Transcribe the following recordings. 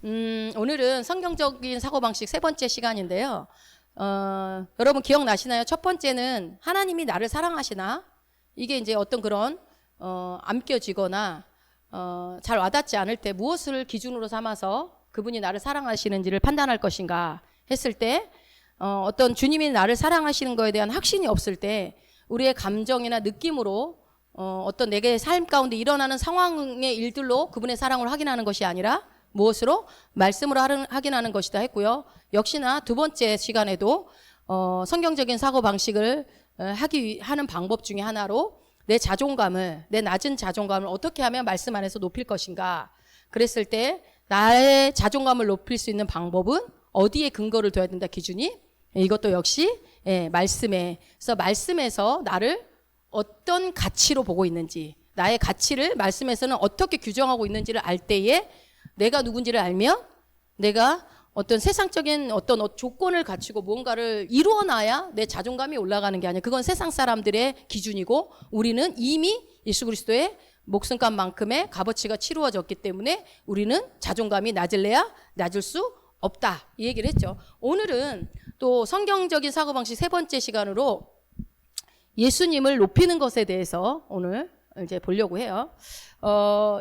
오늘은 성경적인 사고방식 세 번째 시간인데요. 여러분 기억나시나요? 첫 번째는 하나님이 나를 사랑하시나? 이게 이제 어떤 그런 안 껴지거나 잘 와닿지 않을 때 무엇을 기준으로 삼아서 그분이 나를 사랑하시는지를 판단할 것인가 했을 때 어떤 주님이 나를 사랑하시는 거에 대한 확신이 없을 때 우리의 감정이나 느낌으로 어떤 내게 삶 가운데 일어나는 상황의 일들로 그분의 사랑을 확인하는 것이 아니라 무엇으로? 말씀으로 확인하는 것이다 했고요. 역시나 두 번째 시간에도 성경적인 사고방식을 하는 방법 중에 하나로 내 낮은 자존감을 어떻게 하면 말씀 안에서 높일 것인가. 그랬을 때 나의 자존감을 높일 수 있는 방법은 어디에 근거를 둬야 된다 기준이? 이것도 역시 말씀에. 그래서 말씀에서 나를 어떤 가치로 보고 있는지, 나의 가치를 말씀에서는 어떻게 규정하고 있는지를 알 때에 내가 누군지를 알면 내가 어떤 세상적인 어떤 조건을 갖추고 무언가를 이루어놔야 내 자존감이 올라가는 게 아니야. 그건 세상 사람들의 기준이고 우리는 이미 예수 그리스도의 목숨값만큼의 값어치가 치루어졌기 때문에 우리는 자존감이 낮을래야 낮을 수 없다. 이 얘기를 했죠. 오늘은 또 성경적인 사고방식 세 번째 시간으로 예수님을 높이는 것에 대해서 오늘 이제 보려고 해요.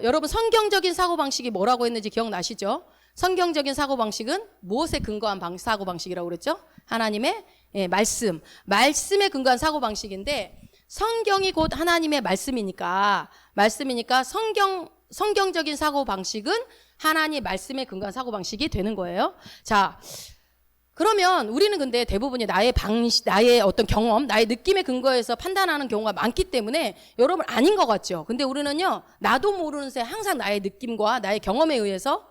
여러분 성경적인 사고방식이 뭐라고 했는지 기억나시죠? 성경적인 사고방식은 무엇에 근거한 사고방식이라고 그랬죠? 하나님의 말씀에 근거한 사고방식인데 성경이 곧 하나님의 말씀이니까 성경적인 사고방식은 하나님 말씀에 근거한 사고방식이 되는 거예요. 자, 그러면 우리는 근데 대부분이 나의 어떤 경험, 나의 느낌에 근거해서 판단하는 경우가 많기 때문에 여러분 아닌 것 같죠? 근데 우리는요, 나도 모르는 새 항상 나의 느낌과 나의 경험에 의해서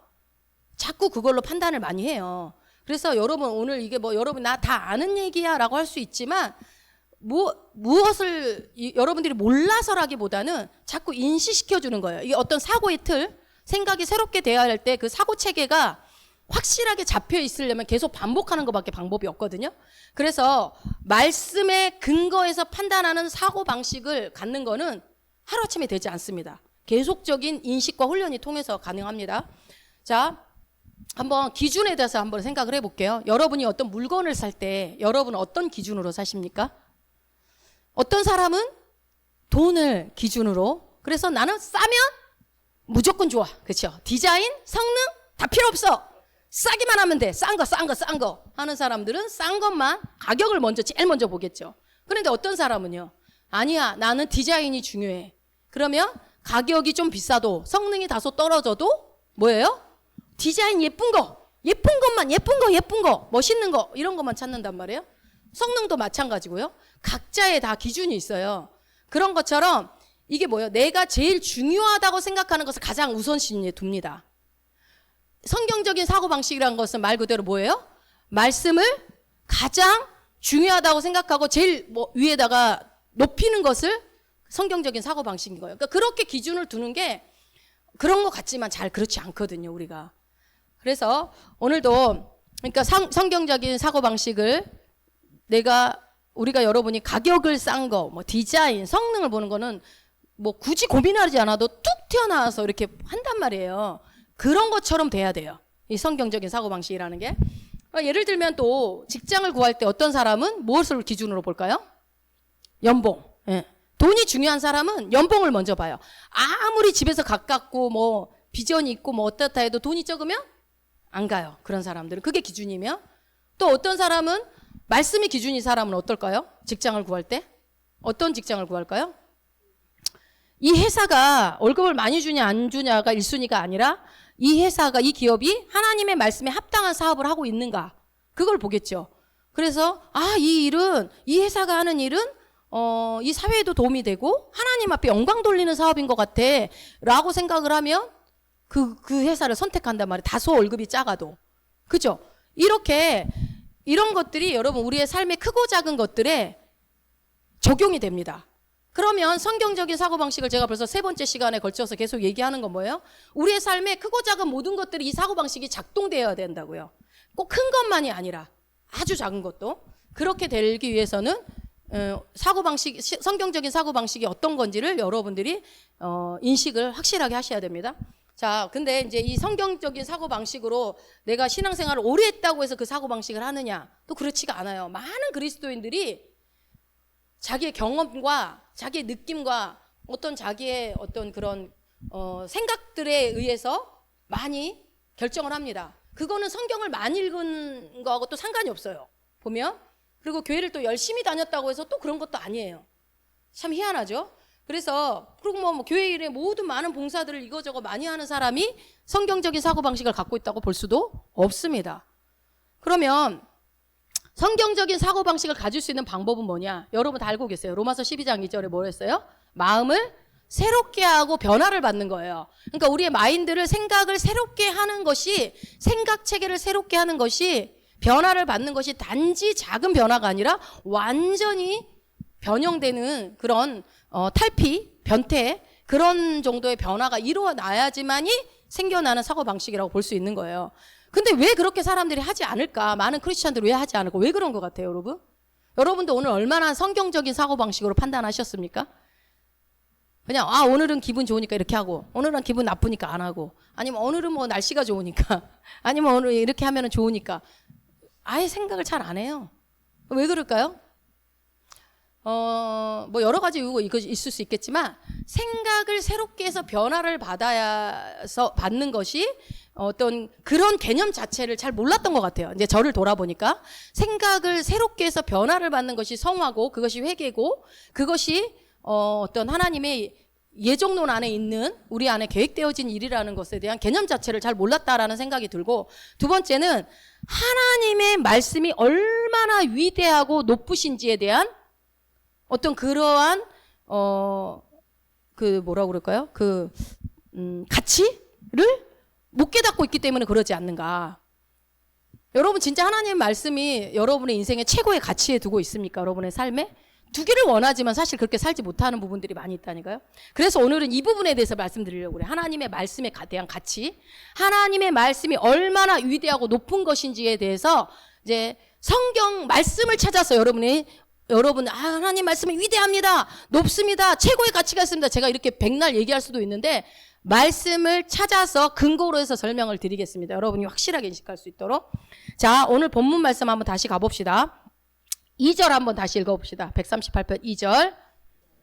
자꾸 그걸로 판단을 많이 해요. 그래서 여러분 오늘 이게 여러분 나 다 아는 얘기야 라고 할 수 있지만 무엇을 여러분들이 몰라서라기보다는 자꾸 인식시켜 주는 거예요. 이게 어떤 사고의 틀, 생각이 새롭게 돼야 할 때 그 사고 체계가 확실하게 잡혀 있으려면 계속 반복하는 것밖에 방법이 없거든요. 그래서 말씀에 근거해서 판단하는 사고 방식을 갖는 거는 하루아침에 되지 않습니다. 계속적인 인식과 훈련이 통해서 가능합니다. 자, 한번 기준에 대해서 한번 생각을 해볼게요. 여러분이 어떤 물건을 살 때 여러분은 어떤 기준으로 사십니까? 어떤 사람은 돈을 기준으로, 그래서 나는 싸면 무조건 좋아. 그렇죠? 디자인, 성능 다 필요 없어. 싸기만 하면 돼. 싼 거 하는 사람들은 싼 것만, 가격을 제일 먼저 보겠죠. 그런데 어떤 사람은요, 아니야, 나는 디자인이 중요해. 그러면 가격이 좀 비싸도 성능이 다소 떨어져도 뭐예요? 디자인 예쁜 것만, 예쁜 거, 멋있는 거, 이런 것만 찾는단 말이에요. 성능도 마찬가지고요. 각자의 다 기준이 있어요. 그런 것처럼 이게 뭐예요? 내가 제일 중요하다고 생각하는 것을 가장 우선순위에 둡니다. 성경적인 사고방식이라는 것은 말 그대로 뭐예요? 말씀을 가장 중요하다고 생각하고 제일 위에다가 높이는 것을 성경적인 사고방식인 거예요. 그러니까 그렇게 기준을 두는 게 그런 것 같지만 잘 그렇지 않거든요, 우리가. 그래서 오늘도 그러니까 성경적인 사고방식을 우리가 여러분이 가격을 싼 거, 디자인, 성능을 보는 거는 굳이 고민하지 않아도 툭 튀어나와서 이렇게 한단 말이에요. 그런 것처럼 돼야 돼요. 이 성경적인 사고방식이라는 게. 예를 들면 또 직장을 구할 때 어떤 사람은 무엇을 기준으로 볼까요? 연봉. 돈이 중요한 사람은 연봉을 먼저 봐요. 아무리 집에서 가깝고 비전이 있고 어떻다 해도 돈이 적으면 안 가요. 그런 사람들은. 그게 기준이면. 또 어떤 사람은 말씀이 기준인 사람은 어떨까요? 직장을 구할 때. 어떤 직장을 구할까요? 이 회사가 월급을 많이 주냐 안 주냐가 1순위가 아니라 이 회사가, 이 기업이 하나님의 말씀에 합당한 사업을 하고 있는가, 그걸 보겠죠. 그래서 이 회사가 하는 일은 이 사회에도 도움이 되고 하나님 앞에 영광 돌리는 사업인 것 같아 라고 생각을 하면 그 회사를 선택한단 말이에요. 다소 월급이 작아도. 그죠? 이런 것들이 여러분 우리의 삶의 크고 작은 것들에 적용이 됩니다. 그러면 성경적인 사고방식을 제가 벌써 세 번째 시간에 걸쳐서 계속 얘기하는 건 뭐예요? 우리의 삶에 크고 작은 모든 것들이 이 사고방식이 작동되어야 된다고요. 꼭 큰 것만이 아니라 아주 작은 것도. 그렇게 되기 위해서는 성경적인 사고방식이 어떤 건지를 여러분들이 인식을 확실하게 하셔야 됩니다. 자, 근데 이제 이 성경적인 사고방식으로 내가 신앙생활을 오래 했다고 해서 그 사고방식을 하느냐? 또 그렇지가 않아요. 많은 그리스도인들이 자기의 경험과 자기의 느낌과 어떤 자기의 어떤 그런 생각들에 의해서 많이 결정을 합니다. 그거는 성경을 많이 읽은 거하고 또 상관이 없어요. 보면. 그리고 교회를 또 열심히 다녔다고 해서 또 그런 것도 아니에요. 참 희한하죠? 그래서 그리고 뭐 교회 일에 모든 많은 봉사들을 이거저거 많이 하는 사람이 성경적인 사고방식을 갖고 있다고 볼 수도 없습니다. 그러면 성경적인 사고방식을 가질 수 있는 방법은 뭐냐? 여러분 다 알고 계세요. 로마서 12장 2절에 뭐 했어요? 마음을 새롭게 하고 변화를 받는 거예요. 그러니까 우리의 마인드를 생각을 새롭게 하는 것이 생각 체계를 새롭게 하는 것이 변화를 받는 것이 단지 작은 변화가 아니라 완전히 변형되는 그런 탈피, 변태 그런 정도의 변화가 일어나야지만이 생겨나는 사고방식이라고 볼 수 있는 거예요. 근데 왜 그렇게 사람들이 하지 않을까? 많은 크리스찬들이 왜 하지 않을까? 왜 그런 것 같아요, 여러분? 여러분도 오늘 얼마나 성경적인 사고방식으로 판단하셨습니까? 그냥 오늘은 기분 좋으니까 이렇게 하고 오늘은 기분 나쁘니까 안 하고 아니면 오늘은 뭐 날씨가 좋으니까 아니면 오늘 이렇게 하면 좋으니까 아예 생각을 잘 안 해요. 왜 그럴까요? 뭐 여러 가지 이유가 있을 수 있겠지만 생각을 새롭게 해서 변화를 받는 것이 어떤 그런 개념 자체를 잘 몰랐던 것 같아요. 이제 저를 돌아보니까 생각을 새롭게 해서 변화를 받는 것이 성화고 그것이 회개고 그것이 어떤 하나님의 예정론 안에 있는 우리 안에 계획되어진 일이라는 것에 대한 개념 자체를 잘 몰랐다라는 생각이 들고 두 번째는 하나님의 말씀이 얼마나 위대하고 높으신지에 대한 어떤 그러한 그 뭐라고 그럴까요? 가치를 못 깨닫고 있기 때문에 그러지 않는가. 여러분 진짜 하나님의 말씀이 여러분의 인생의 최고의 가치에 두고 있습니까? 여러분의 삶에? 두기를 원하지만 사실 그렇게 살지 못하는 부분들이 많이 있다니까요. 그래서 오늘은 이 부분에 대해서 말씀드리려고 그래요. 하나님의 말씀에 대한 가치, 하나님의 말씀이 얼마나 위대하고 높은 것인지에 대해서 이제 성경 말씀을 찾아서 여러분 하나님 말씀이 위대합니다, 높습니다, 최고의 가치가 있습니다. 제가 이렇게 백날 얘기할 수도 있는데 말씀을 찾아서 근거로 해서 설명을 드리겠습니다. 여러분이 확실하게 인식할 수 있도록. 자, 오늘 본문 말씀 한번 다시 가봅시다. 2절 한번 다시 읽어봅시다. 138편 2절.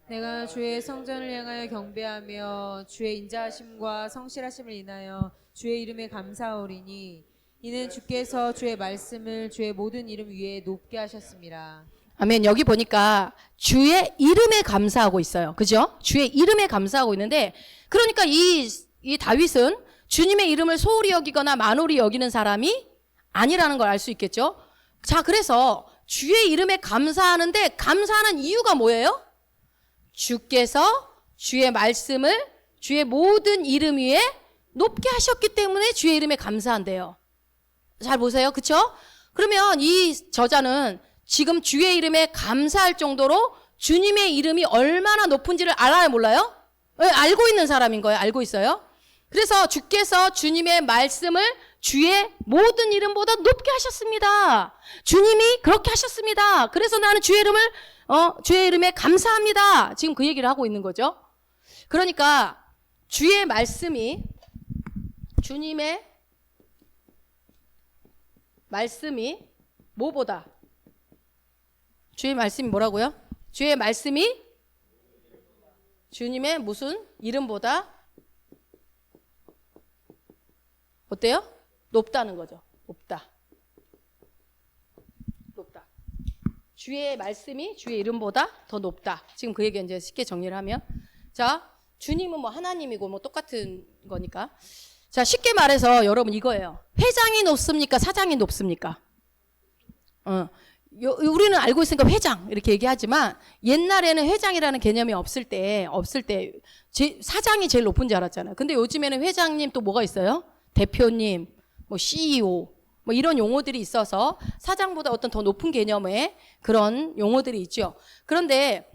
내가 주의 성전을 향하여 경배하며 주의 인자하심과 성실하심을 인하여 주의 이름에 감사하오리니 이는 주께서 주의 말씀을 주의 모든 이름 위에 높게 하셨습니다. 아멘. 여기 보니까 주의 이름에 감사하고 있어요. 그죠? 주의 이름에 감사하고 있는데 그러니까 이 다윗은 주님의 이름을 소홀히 여기거나 만홀히 여기는 사람이 아니라는 걸 알 수 있겠죠? 자, 그래서 주의 이름에 감사하는데 감사하는 이유가 뭐예요? 주께서 주의 말씀을 주의 모든 이름 위에 높게 하셨기 때문에 주의 이름에 감사한대요. 잘 보세요. 그쵸? 그러면 이 저자는 지금 주의 이름에 감사할 정도로 주님의 이름이 얼마나 높은지를 알아요, 몰라요? 알고 있는 사람인 거예요. 알고 있어요. 그래서 주께서 주님의 말씀을 주의 모든 이름보다 높게 하셨습니다. 주님이 그렇게 하셨습니다. 그래서 나는 주의 이름에 감사합니다. 지금 그 얘기를 하고 있는 거죠. 그러니까 주의 말씀이 주님의 말씀이 뭐보다 주의 말씀이 뭐라고요? 주의 말씀이 주님의 무슨 이름보다 어때요? 높다는 거죠. 높다. 주의 말씀이 주의 이름보다 더 높다. 지금 그 얘기 이제 쉽게 정리를 하면. 자, 주님은 뭐 하나님이고 뭐 똑같은 거니까. 자, 쉽게 말해서 여러분 이거예요. 회장이 높습니까? 사장이 높습니까? 우리는 알고 있으니까 회장 이렇게 얘기하지만 옛날에는 회장이라는 개념이 없을 때 사장이 제일 높은 줄 알았잖아요. 근데 요즘에는 회장님 또 뭐가 있어요? 대표님, 뭐 CEO, 뭐 이런 용어들이 있어서 사장보다 어떤 더 높은 개념의 그런 용어들이 있죠. 그런데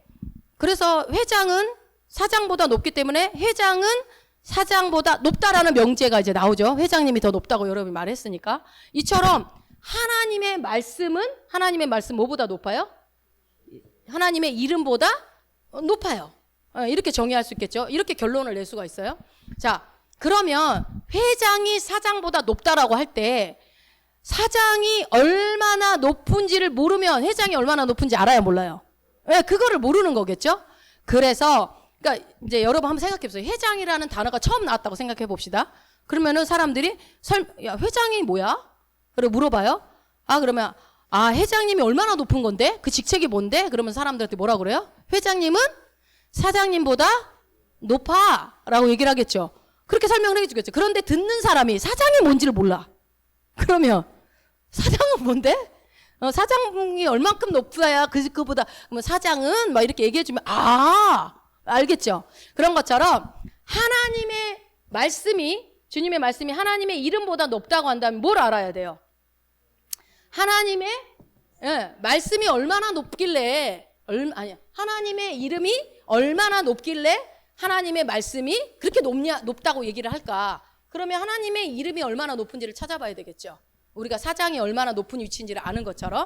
그래서 회장은 사장보다 높기 때문에 회장은 사장보다 높다라는 명제가 이제 나오죠. 회장님이 더 높다고 여러분이 말했으니까. 이처럼 하나님의 말씀 뭐보다 높아요? 하나님의 이름보다 높아요. 이렇게 정의할 수 있겠죠. 이렇게 결론을 낼 수가 있어요. 자, 그러면 회장이 사장보다 높다라고 할 때 사장이 얼마나 높은지를 모르면 회장이 얼마나 높은지 알아요, 몰라요? 네, 그거를 모르는 거겠죠? 그래서 그러니까 이제 여러분 한번 생각해 보세요. 회장이라는 단어가 처음 나왔다고 생각해 봅시다. 그러면은 사람들이 야, 회장이 뭐야? 그리고 물어봐요. 그러면 회장님이 얼마나 높은 건데? 그 직책이 뭔데? 그러면 사람들한테 뭐라 그래요? 회장님은 사장님보다 높아 라고 얘기를 하겠죠. 그렇게 설명을 해주겠죠. 그런데 듣는 사람이 사장이 뭔지를 몰라. 그러면 사장은 뭔데? 사장이 얼만큼 높아야 그보다 그러면 사장은 막 이렇게 얘기해주면 알겠죠. 그런 것처럼 하나님의 말씀이 주님의 말씀이 하나님의 이름보다 높다고 한다면 뭘 알아야 돼요? 하나님의 말씀이 얼마나 높길래 하나님의 이름이 얼마나 높길래 하나님의 말씀이 그렇게 높다고 얘기를 할까? 그러면 하나님의 이름이 얼마나 높은지를 찾아봐야 되겠죠. 우리가 사장이 얼마나 높은 위치인지를 아는 것처럼.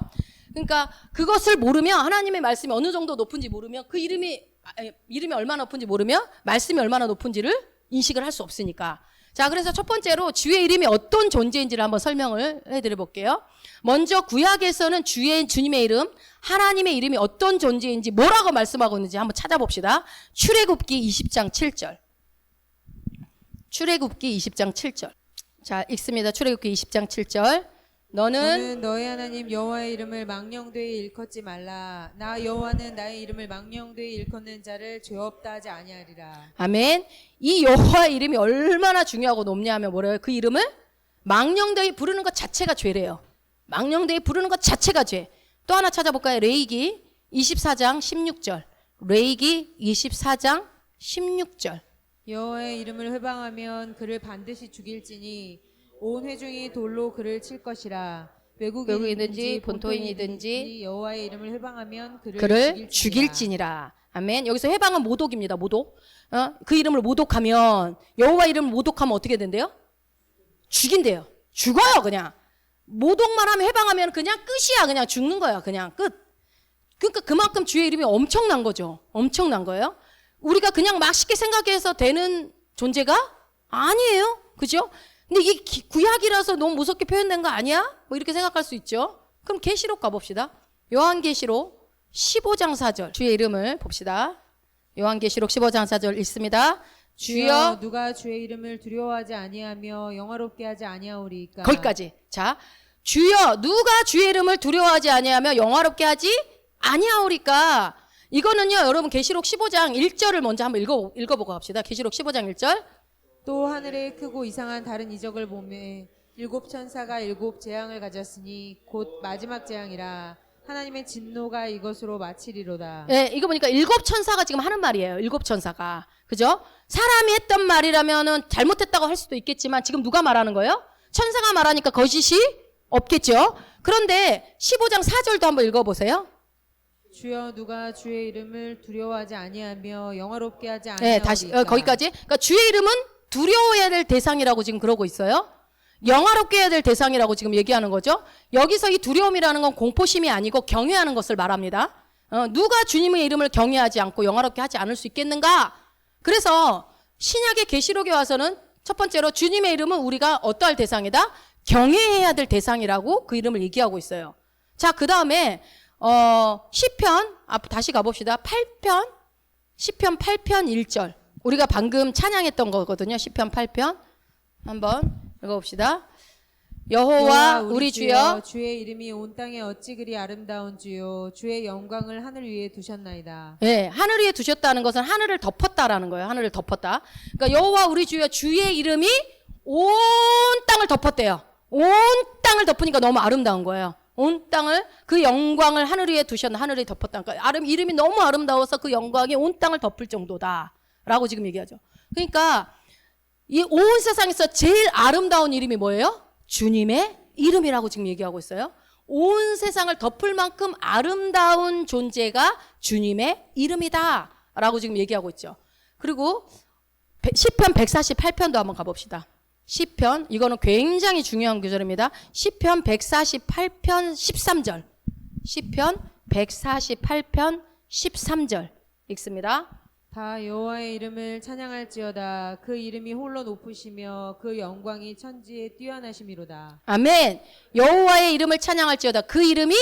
그러니까 그것을 모르면 하나님의 말씀이 어느 정도 높은지 모르면 그 이름이 얼마나 높은지 모르면 말씀이 얼마나 높은지를 인식을 할 수 없으니까. 자, 그래서 첫 번째로 주의 이름이 어떤 존재인지를 한번 설명을 해드려 볼게요. 먼저 구약에서는 주님의 이름, 하나님의 이름이 어떤 존재인지 뭐라고 말씀하고 있는지 한번 찾아봅시다. 출애굽기 20장 7절. 출애굽기 20장 7절. 자, 읽습니다. 출애굽기 20장 7절. 너는 너희 하나님 여호와의 이름을 망령되이 일컫지 말라. 나 여호와는 나의 이름을 망령되이 일컫는 자를 죄 없다 하지 아니하리라. 아멘. 이 여호와의 이름이 얼마나 중요하고 높냐 하면 뭐래요? 그 이름을 망령되이 부르는 것 자체가 죄래요. 망령되이 부르는 것 자체가 죄. 또 하나 찾아볼까요? 레위기 24장 16절. 레위기 24장 16절. 여호와의 이름을 회방하면 그를 반드시 죽일지니 온 회중이 돌로 그를 칠 것이라. 외국인이든지 본토인이든지 여호와의 이름을 회방하면 그를 죽일지니라. 아멘. 여기서 회방은 모독입니다. 모독. 그 이름을 모독하면 여호와 이름을 모독하면 어떻게 된대요? 죽인대요. 죽어요, 그냥. 모독만 하면 회방하면 그냥 끝이야. 그냥 죽는 거야. 그냥 끝. 그러니까 그만큼 주의 이름이 엄청난 거죠. 엄청난 거예요. 우리가 그냥 막 쉽게 생각해서 되는 존재가 아니에요. 그죠? 근데 이 구약이라서 너무 무섭게 표현된 거 아니야? 뭐 이렇게 생각할 수 있죠. 그럼 계시록 가봅시다. 요한계시록 15장 4절. 주의 이름을 봅시다. 요한계시록 15장 4절 읽습니다. 주여 누가 주의 이름을 두려워하지 아니하며 영화롭게 하지 아니하오리까. 거기까지. 자, 주여 누가 주의 이름을 두려워하지 아니하며 영화롭게 하지 아니하오리까. 이거는요, 여러분 계시록 15장 1절을 먼저 한번 읽어보고 갑시다. 계시록 15장 1절. 또 하늘에 크고 이상한 다른 이적을 보매 일곱 천사가 일곱 재앙을 가졌으니 곧 마지막 재앙이라. 하나님의 진노가 이것으로 마치리로다. 네, 이거 보니까 일곱 천사가 지금 하는 말이에요. 일곱 천사가. 그죠? 사람이 했던 말이라면은 잘못했다고 할 수도 있겠지만 지금 누가 말하는 거예요? 천사가 말하니까 거짓이 없겠죠? 그런데 15장 4절도 한번 읽어보세요. 주여 누가 주의 이름을 두려워하지 아니하며 영화롭게 하지 아니하오리까. 네, 다시 거기까지. 그러니까 주의 이름은 두려워해야 될 대상이라고 지금 그러고 있어요. 영화롭게 해야 될 대상이라고 지금 얘기하는 거죠. 여기서 이 두려움이라는 건 공포심이 아니고 경외하는 것을 말합니다. 누가 주님의 이름을 경외하지 않고 영화롭게 하지 않을 수 있겠는가? 그래서 신약의 계시록에 와서는 첫 번째로 주님의 이름은 우리가 어떠할 대상이다? 경외해야 될 대상이라고 그 이름을 얘기하고 있어요. 자, 그 다음에 시편 다시 가봅시다. 8편 시편 8편 1절. 우리가 방금 찬양했던 거거든요. 시편 8편 한번 읽어봅시다. 여호와 우리 주여 주의 이름이 온 땅에 어찌 그리 아름다운 주요 주의 영광을 하늘 위에 두셨나이다. 네, 하늘 위에 두셨다는 것은 하늘을 덮었다라는 거예요. 하늘을 덮었다. 그러니까 여호와 우리 주여 주의 이름이 온 땅을 덮었대요. 온 땅을 덮으니까 너무 아름다운 거예요. 온 땅을 그 영광을 하늘 위에 두셨나 하늘이 덮었다. 그러니까 이름이 너무 아름다워서 그 영광이 온 땅을 덮을 정도다라고 지금 얘기하죠. 그러니까 이 온 세상에서 제일 아름다운 이름이 뭐예요? 주님의 이름이라고 지금 얘기하고 있어요. 온 세상을 덮을 만큼 아름다운 존재가 주님의 이름이다라고 지금 얘기하고 있죠. 그리고 시편 148편도 한번 가봅시다. 시편, 이거는 굉장히 중요한 구절입니다. 시편 148편 13절. 시편 148편 13절 읽습니다. 다 여호와의 이름을 찬양할지어다. 그 이름이 홀로 높으시며 그 영광이 천지에 뛰어나심이로다. 아멘. 여호와의 이름을 찬양할지어다. 그 이름이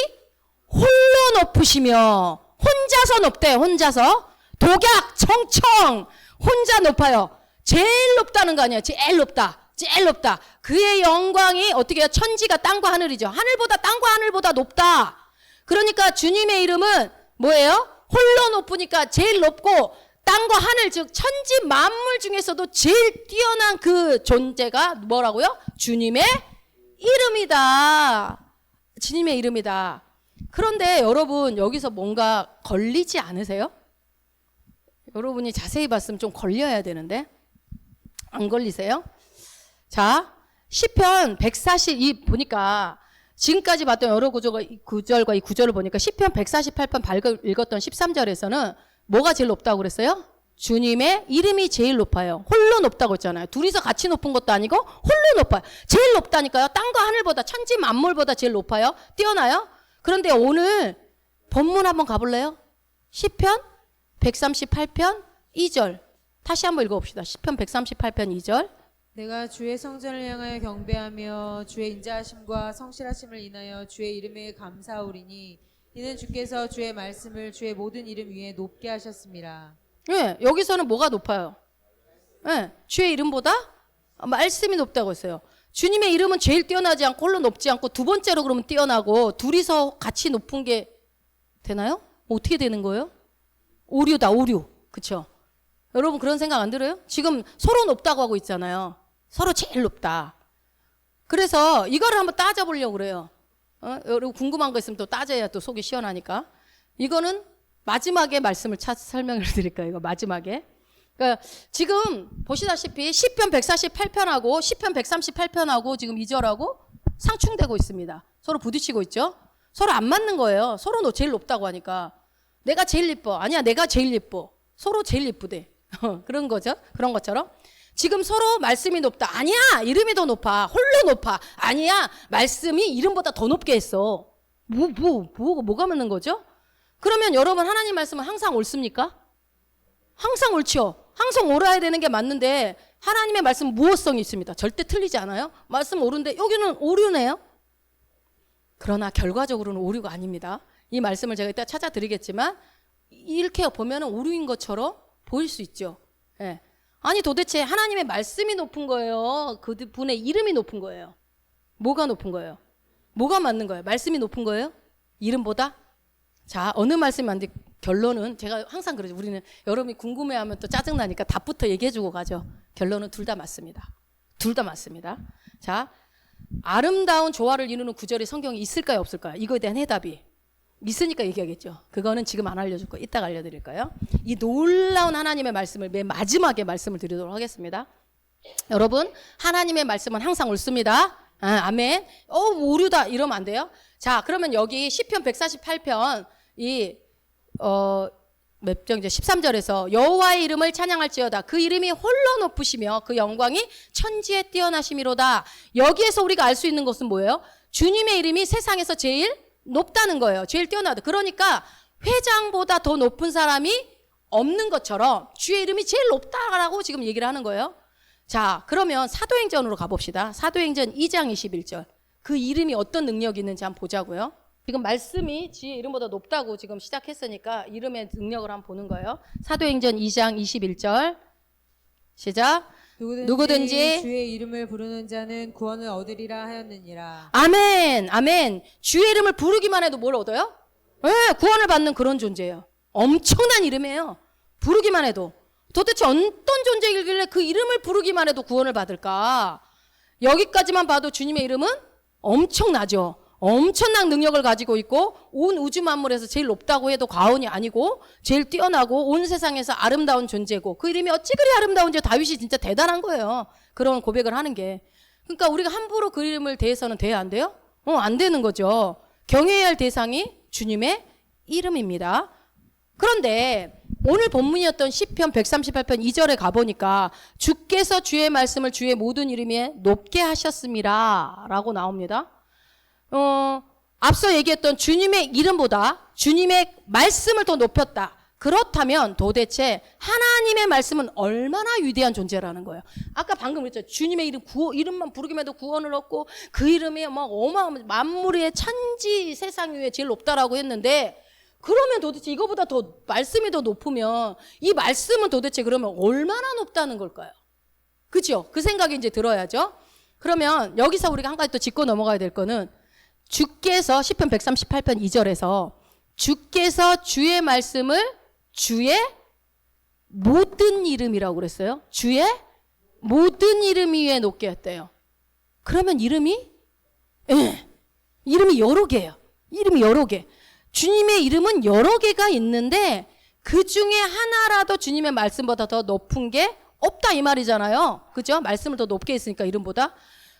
홀로 높으시며, 혼자서 높대요. 혼자서. 독약 청청 혼자 높아요. 제일 높다는 거 아니에요. 제일 높다. 제일 높다. 그의 영광이 어떻게 해요? 천지가 땅과 하늘이죠. 하늘보다 땅과 하늘보다 높다. 그러니까 주님의 이름은 뭐예요? 홀로 높으니까 제일 높고, 땅과 하늘, 즉 천지 만물 중에서도 제일 뛰어난 그 존재가 뭐라고요? 주님의 이름이다. 주님의 이름이다. 그런데 여러분, 여기서 뭔가 걸리지 않으세요? 여러분이 자세히 봤으면 좀 걸려야 되는데 안 걸리세요? 자, 시편 142 보니까 지금까지 봤던 여러 구절과 이 구절을 보니까 시편 148편 읽었던 13절에서는 뭐가 제일 높다고 그랬어요? 주님의 이름이 제일 높아요. 홀로 높다고 했잖아요. 둘이서 같이 높은 것도 아니고 홀로 높아요. 제일 높다니까요. 땅과 하늘보다, 천지 만물보다 제일 높아요. 뛰어나요? 그런데 오늘 본문 한번 가볼래요? 시편 138편 2절 다시 한번 읽어봅시다. 시편 138편 2절. 내가 주의 성전을 향하여 경배하며 주의 인자하심과 성실하심을 인하여 주의 이름에 감사하오리니 이는 주께서 주의 말씀을 주의 모든 이름 위에 높게 하셨습니다. 예, 여기서는 뭐가 높아요? 예, 주의 이름보다 말씀이 높다고 했어요. 주님의 이름은 제일 뛰어나지 않고 홀로 높지 않고 두 번째로 그러면 뛰어나고 둘이서 같이 높은 게 되나요? 어떻게 되는 거예요? 오류다, 오류. 그쵸? 여러분 그런 생각 안 들어요? 지금 서로 높다고 하고 있잖아요. 서로 제일 높다. 그래서 이거를 한번 따져보려고 그래요. 여러분 궁금한 거 있으면 또 따져야 또 속이 시원하니까. 이거는 마지막에 말씀을 설명을 드릴까요? 이거 마지막에. 그러니까 지금 보시다시피 시편 148편하고 시편 138편하고 지금 2절하고 상충되고 있습니다. 서로 부딪히고 있죠? 서로 안 맞는 거예요. 서로 너 제일 높다고 하니까. 내가 제일 예뻐. 아니야, 내가 제일 예뻐. 서로 제일 예쁘대. 그런 거죠. 그런 것처럼. 지금 서로 말씀이 높다. 아니야, 이름이 더 높아. 홀로 높아. 아니야, 말씀이 이름보다 더 높게 했어. 뭐가 맞는 거죠? 그러면 여러분 하나님 말씀은 항상 옳습니까? 항상 옳죠. 항상 옳아야 되는 게 맞는데 하나님의 말씀은 무엇성이 있습니다. 절대 틀리지 않아요. 말씀 옳은데 여기는 오류네요. 그러나 결과적으로는 오류가 아닙니다. 이 말씀을 제가 이따 찾아드리겠지만 이렇게 보면 오류인 것처럼 보일 수 있죠. 예. 아니 도대체 하나님의 말씀이 높은 거예요? 그분의 이름이 높은 거예요? 뭐가 높은 거예요? 뭐가 맞는 거예요? 말씀이 높은 거예요? 이름보다? 자, 어느 말씀이 맞는지 결론은 제가 항상 그러죠. 우리는 여러분이 궁금해하면 또 짜증나니까 답부터 얘기해주고 가죠. 결론은 둘 다 맞습니다. 둘 다 맞습니다. 자, 아름다운 조화를 이루는 구절이 성경에 있을까요, 없을까요? 이거에 대한 해답이 있으니까 얘기하겠죠. 그거는 지금 안 알려줄 거예요. 이따가 알려드릴 거예요. 이 놀라운 하나님의 말씀을 맨 마지막에 말씀을 드리도록 하겠습니다. 여러분, 하나님의 말씀은 항상 옳습니다. 아멘. 오류다 이러면 안 돼요. 자, 그러면 여기 시편 148편 몇 장 이제 13절에서 여호와의 이름을 찬양할지어다. 그 이름이 홀로 높으시며 그 영광이 천지에 뛰어나심이로다. 여기에서 우리가 알 수 있는 것은 뭐예요? 주님의 이름이 세상에서 제일 높다는 거예요. 제일 뛰어나다. 그러니까 회장보다 더 높은 사람이 없는 것처럼 주의 이름이 제일 높다라고 지금 얘기를 하는 거예요. 자, 그러면 사도행전으로 가봅시다. 사도행전 2장 21절. 그 이름이 어떤 능력이 있는지 한번 보자고요. 지금 말씀이 지의 이름보다 높다고 지금 시작했으니까 이름의 능력을 한번 보는 거예요. 사도행전 2장 21절. 시작. 누구든지 주의 이름을 부르는 자는 구원을 얻으리라 하였느니라. 아멘, 아멘. 주의 이름을 부르기만 해도 뭘 얻어요? 네, 구원을 받는 그런 존재예요. 엄청난 이름이에요. 부르기만 해도. 도대체 어떤 존재이길래 그 이름을 부르기만 해도 구원을 받을까? 여기까지만 봐도 주님의 이름은 엄청나죠. 엄청난 능력을 가지고 있고 온 우주 만물에서 제일 높다고 해도 과언이 아니고 제일 뛰어나고 온 세상에서 아름다운 존재고 그 이름이 어찌 그리 아름다운지 다윗이 진짜 대단한 거예요. 그런 고백을 하는 게. 그러니까 우리가 함부로 그 이름을 대해서는 돼야 안 돼요? 안 되는 거죠. 경외해야 할 대상이 주님의 이름입니다. 그런데 오늘 본문이었던 시편 138편 2절에 가보니까 주께서 주의 말씀을 주의 모든 이름에 높게 하셨습니다 라고 나옵니다. 앞서 얘기했던 주님의 이름보다 주님의 말씀을 더 높였다. 그렇다면 도대체 하나님의 말씀은 얼마나 위대한 존재라는 거예요. 아까 방금 그랬죠. 주님의 이름만 부르기만 해도 구원을 얻고 그 이름이 막 어마어마한 만물의 천지 세상 위에 제일 높다라고 했는데, 그러면 도대체 이거보다 더 말씀이 더 높으면 이 말씀은 도대체 그러면 얼마나 높다는 걸까요? 그죠? 그 생각이 이제 들어야죠. 그러면 여기서 우리가 한 가지 또 짚고 넘어가야 될 거는, 주께서 시편 138편 2절에서 주께서 주의 말씀을 주의 모든 이름이라고 그랬어요. 주의 모든 이름 위에 높게 했대요. 그러면 이름이 여러 개예요. 이름이 여러 개. 주님의 이름은 여러 개가 있는데 그 중에 하나라도 주님의 말씀보다 더 높은 게 없다 이 말이잖아요. 그죠? 말씀을 더 높게 했으니까 이름보다.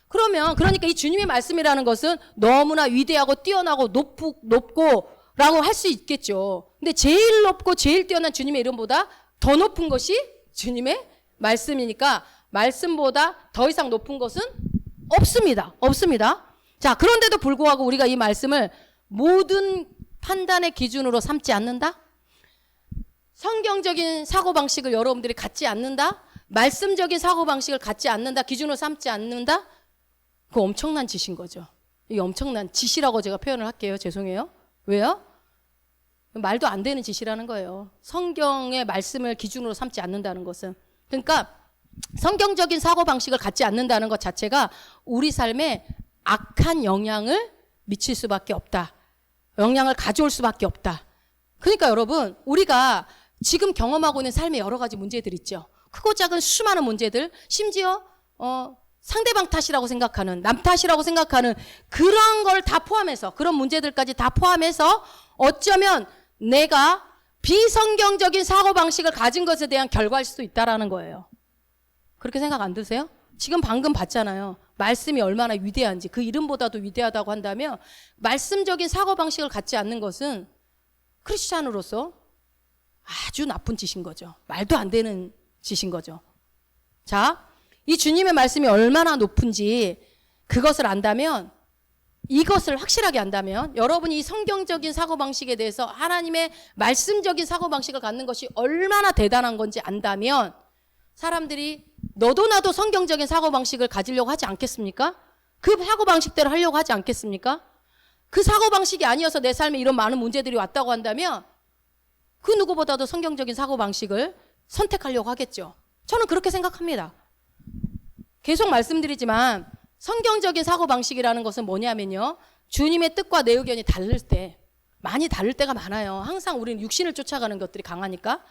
그러니까 이 주님의 말씀이라는 것은 너무나 위대하고 뛰어나고 높고 라고 할 수 있겠죠. 근데 제일 높고 제일 뛰어난 주님의 이름보다 더 높은 것이 주님의 말씀이니까 말씀보다 더 이상 높은 것은 없습니다. 자, 그런데도 불구하고 우리가 이 말씀을 모든 판단의 기준으로 삼지 않는다? 성경적인 사고방식을 여러분들이 갖지 않는다? 말씀적인 사고방식을 갖지 않는다? 기준으로 삼지 않는다? 그거 엄청난 짓인 거죠. 이게 엄청난 짓이라고 제가 표현을 할게요. 죄송해요. 왜요? 말도 안 되는 짓이라는 거예요. 성경의 말씀을 기준으로 삼지 않는다는 것은. 그러니까 성경적인 사고방식을 갖지 않는다는 것 자체가 우리 삶에 악한 영향을 미칠 수밖에 없다. 영향을 가져올 수밖에 없다. 그러니까 여러분, 우리가 지금 경험하고 있는 삶의 여러 가지 문제들 있죠. 크고 작은 수많은 문제들, 심지어 상대방 탓이라고 생각하는, 남 탓이라고 생각하는 그런 걸 다 포함해서, 그런 문제들까지 다 포함해서 어쩌면 내가 비성경적인 사고방식을 가진 것에 대한 결과일 수도 있다라는 거예요. 그렇게 생각 안 드세요? 지금 방금 봤잖아요. 말씀이 얼마나 위대한지. 그 이름보다도 위대하다고 한다면 말씀적인 사고방식을 갖지 않는 것은 크리스찬으로서 아주 나쁜 짓인 거죠. 말도 안 되는 짓인 거죠. 자, 이 주님의 말씀이 얼마나 높은지 그것을 안다면, 이것을 확실하게 안다면, 여러분이 이 성경적인 사고방식에 대해서 하나님의 말씀적인 사고방식을 갖는 것이 얼마나 대단한 건지 안다면 사람들이 너도 나도 성경적인 사고방식을 가지려고 하지 않겠습니까? 그 사고방식대로 하려고 하지 않겠습니까? 그 사고방식이 아니어서 내 삶에 이런 많은 문제들이 왔다고 한다면 그 누구보다도 성경적인 사고방식을 선택하려고 하겠죠. 저는 그렇게 생각합니다. 계속 말씀드리지만 성경적인 사고방식이라는 것은 뭐냐면요, 주님의 뜻과 내 의견이 다를 때, 많이 다를 때가 많아요. 항상 우리는 육신을 쫓아가는 것들이 강하니까.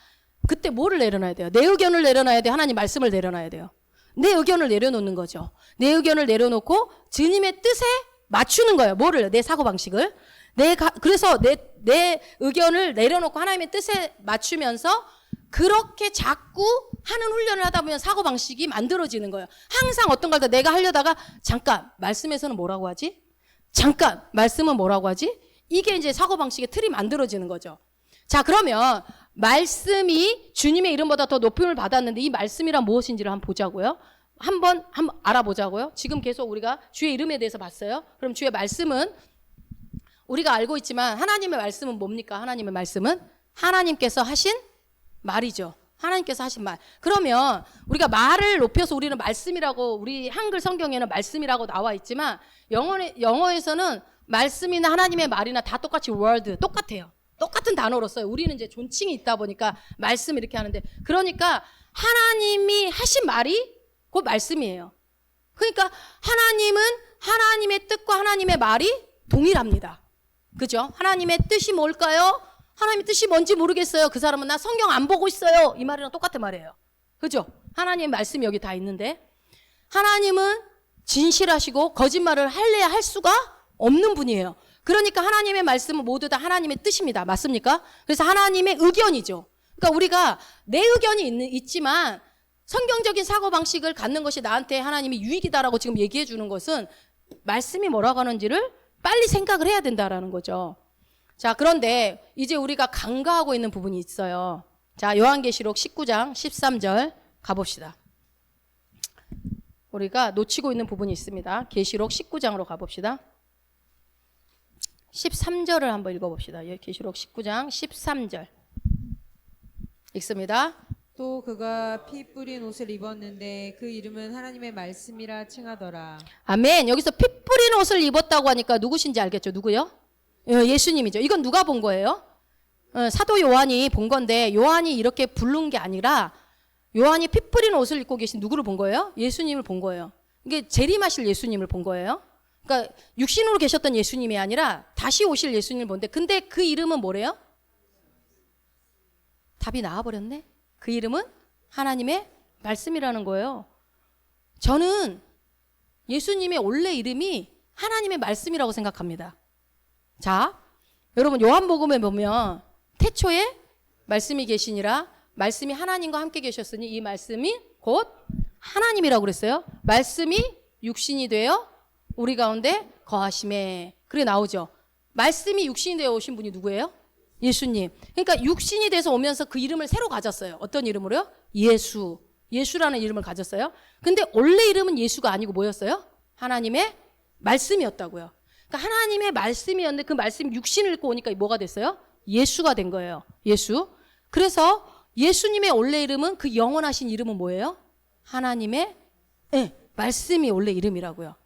그때 뭐를 내려놔야 돼요? 내 의견을 내려놔야 돼요? 하나님 말씀을 내려놔야 돼요? 내 의견을 내려놓는 거죠. 내 의견을 내려놓고 주님의 뜻에 맞추는 거예요. 뭐를? 내 사고방식을. 그래서 내 의견을 내려놓고 하나님의 뜻에 맞추면서 그렇게 자꾸 하는 훈련을 하다 보면 사고방식이 만들어지는 거예요. 항상 어떤 걸 내가 하려다가 잠깐, 말씀에서는 뭐라고 하지? 잠깐, 말씀은 뭐라고 하지? 이게 이제 사고방식의 틀이 만들어지는 거죠. 자, 그러면 말씀이 주님의 이름보다 더 높임을 받았는데 이 말씀이란 무엇인지를 한번 보자고요. 한번 알아보자고요. 지금 계속 우리가 주의 이름에 대해서 봤어요. 그럼 주의 말씀은 우리가 알고 있지만 하나님의 말씀은 뭡니까? 하나님의 말씀은 하나님께서 하신 말이죠. 하나님께서 하신 말. 그러면 우리가 말을 높여서 우리는 말씀이라고, 우리 한글 성경에는 말씀이라고 나와 있지만 영어에서는 말씀이나 하나님의 말이나 다 똑같이 word, 똑같아요. 똑같은 단어로 써요. 우리는 이제 존칭이 있다 보니까 말씀 이렇게 하는데, 그러니까 하나님이 하신 말이 곧 말씀이에요. 그러니까 하나님은 하나님의 뜻과 하나님의 말이 동일합니다. 그죠? 하나님의 뜻이 뭘까요? 하나님의 뜻이 뭔지 모르겠어요. 그 사람은 나 성경 안 보고 있어요. 이 말이랑 똑같은 말이에요. 그죠? 하나님의 말씀이 여기 다 있는데, 하나님은 진실하시고 거짓말을 할래야 할 수가 없는 분이에요. 그러니까 하나님의 말씀은 모두 다 하나님의 뜻입니다. 맞습니까? 그래서 하나님의 의견이죠. 그러니까 우리가 내 의견이 있지만 성경적인 사고방식을 갖는 것이 나한테 하나님이 유익이다라고 지금 얘기해 주는 것은 말씀이 뭐라고 하는지를 빨리 생각을 해야 된다라는 거죠. 자, 그런데 이제 우리가 간과하고 있는 부분이 있어요. 자, 요한계시록 19장 13절 가봅시다. 우리가 놓치고 있는 부분이 있습니다. 계시록 19장으로 가봅시다. 13절을 한번 읽어봅시다. 계시록 19장 13절. 읽습니다. 또 그가 피 뿌린 옷을 입었는데 그 이름은 하나님의 말씀이라 칭하더라. 아멘. 여기서 피 뿌린 옷을 입었다고 하니까 누구신지 알겠죠? 누구요? 예수님이죠. 이건 누가 본 거예요? 사도 요한이 본 건데 요한이 이렇게 부른 게 아니라 요한이 피 뿌린 옷을 입고 계신 누구를 본 거예요? 예수님을 본 거예요. 이게 재림하실 예수님을 본 거예요. 그러니까 육신으로 계셨던 예수님이 아니라 다시 오실 예수님을 본데 근데 그 이름은 뭐래요? 답이 나와버렸네. 그 이름은 하나님의 말씀이라는 거예요. 저는 예수님의 원래 이름이 하나님의 말씀이라고 생각합니다. 자, 여러분 요한복음에 보면 태초에 말씀이 계시니라 말씀이 하나님과 함께 계셨으니 이 말씀이 곧 하나님이라고 그랬어요. 말씀이 육신이 되어 우리 가운데 거하심에. 그래 나오죠. 말씀이 육신이 되어 오신 분이 누구예요? 예수님. 그러니까 육신이 돼서 오면서 그 이름을 새로 가졌어요. 어떤 이름으로요? 예수. 예수라는 이름을 가졌어요. 근데 원래 이름은 예수가 아니고 뭐였어요? 하나님의 말씀이었다고요. 그러니까 하나님의 말씀이었는데 그 말씀이 육신을 입고 오니까 뭐가 됐어요? 예수가 된 거예요. 예수. 그래서 예수님의 원래 이름은 그 영원하신 이름은 뭐예요? 하나님의 말씀이 원래 이름이라고요.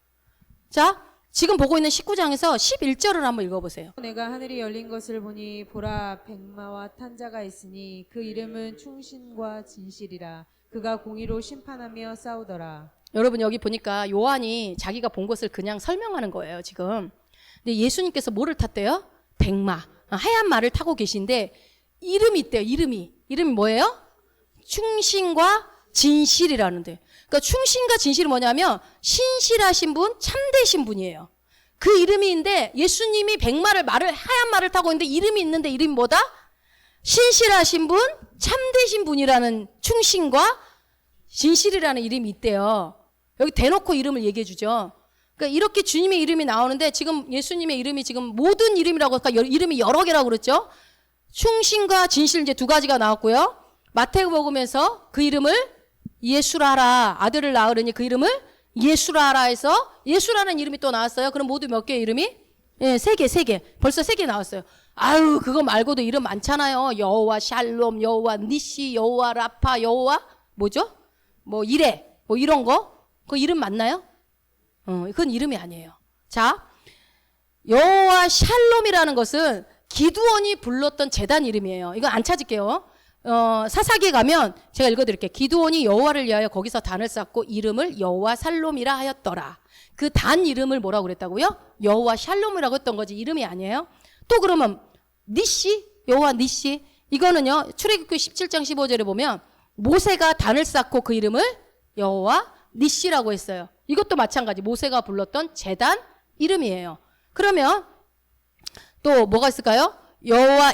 자, 지금 보고 있는 19장에서 11절을 한번 읽어보세요. 내가 하늘이 열린 것을 보니 보라 백마와 탄 자가 있으니 그 이름은 충신과 진실이라. 그가 공의로 심판하며 싸우더라. 여러분 여기 보니까 요한이 자기가 본 것을 그냥 설명하는 거예요 지금. 근데 예수님께서 뭐를 탔대요? 백마, 하얀 말을 타고 계신데 이름이 있대요. 이름이 뭐예요? 충신과 진실이라는데. 그러니까 충신과 진실이 뭐냐면 신실하신 분, 참되신 분이에요. 그 이름인데 예수님이 하얀 말을 타고 있는데 이름이 있는데 이름이 뭐다? 신실하신 분, 참되신 분이라는 충신과 진실이라는 이름이 있대요. 여기 대놓고 이름을 얘기해 주죠. 그러니까 이렇게 주님의 이름이 나오는데 지금 예수님의 이름이 지금 모든 이름이라고 그러니까 이름이 여러 개라고 그랬죠. 충신과 진실 이제 두 가지가 나왔고요. 마태복음에서 그 이름을 예수라라 아들을 낳으려니 그 이름을 예수라라 해서 예수라는 이름이 또 나왔어요. 그럼 모두 몇 개의 이름이? 세 개. 벌써 3개 나왔어요. 아유 그거 말고도 이름 많잖아요. 여호와 샬롬, 여호와 니시, 여호와 라파, 여호와 뭐죠? 뭐 이레 뭐 이런 거. 그 이름 맞나요? 그건 이름이 아니에요. 자, 여호와 샬롬이라는 것은 기드온이 불렀던 제단 이름이에요. 이거 안 찾을게요. 사사기에 가면 제가 읽어드릴게요. 기드온이 여호와를 위하여 거기서 단을 쌓고 이름을 여호와 샬롬이라 하였더라. 그 단 이름을 뭐라고 그랬다고요? 여호와 샬롬이라고 했던 거지 이름이 아니에요. 또 그러면 니시, 여호와 니시 이거는요. 출애굽기 17장 15절에 보면 모세가 단을 쌓고 그 이름을 여호와 니시라고 했어요. 이것도 마찬가지 모세가 불렀던 제단 이름이에요. 그러면 또 뭐가 있을까요? 여호와